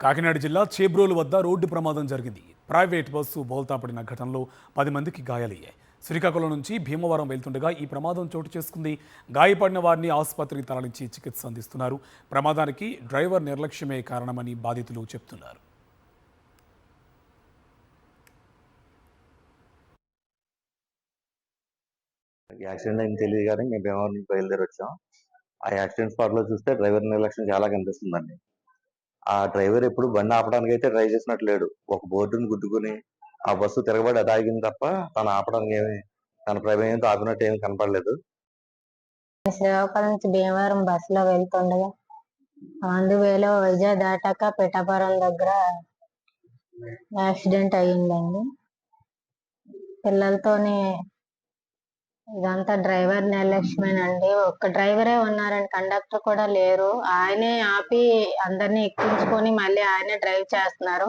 కాకినాడ జిల్లా చేబ్రోలు వద్ద రోడ్డు ప్రమాదం జరిగింది. ప్రైవేట్ బస్సు బోల్తా పడిన ఘటనలో 10 మందికి గాయాలయ్యాయి. శ్రీకాకుళం నుంచి భీమవరం వెళ్తుండగా ఈ ప్రమాదం చోటు చేసుకుంది. గాయపడిన వారిని ఆసుపత్రికి తరలించి చికిత్స అందిస్తున్నారు. ప్రమాదానికి డ్రైవర్ నిర్లక్ష్యమే కారణమని బాధితులు చెబుతున్నారు. యాక్సిడెంట్ అయింది తెలియదు కానీ మేము భీమవరం నుంచి బయలుదేరి వచ్చాం. ఆ యాక్సిడెంట్ స్పాట్ లో చూస్తే డ్రైవర్ నిర్లక్ష్యం చాలా కనిపిస్తుందండి. ఆ డ్రైవర్ ఎప్పుడు బండి ఆపడానికి అయితే ట్రై చేసినట్లు లేడు. ఒక బోర్డుని గుద్దుకుని ఆ బస్సు తిరగబడి అది ఆగింది తప్ప తను ఆపడానికి తన ప్రమేయంతో ఆపినట్టు ఏమి కనపడలేదు. శ్రీకాకుళం నుంచి భీమవరం బస్సులో వెళ్తుండగా వేలో విజయ్ దాటాక పిఠాపురం దగ్గర యాక్సిడెంట్ అయ్యిందండి. పిల్లలతోని ఇదంతా డ్రైవర్ నిర్లక్ష్యమేనండి. ఒక్క డ్రైవరే ఉన్నారండి, కండక్టర్ కూడా లేరు. ఆయనే ఆపి అందరినీ ఎక్కించుకొని మళ్ళీ ఆయనే డ్రైవ్ చేస్తున్నారు.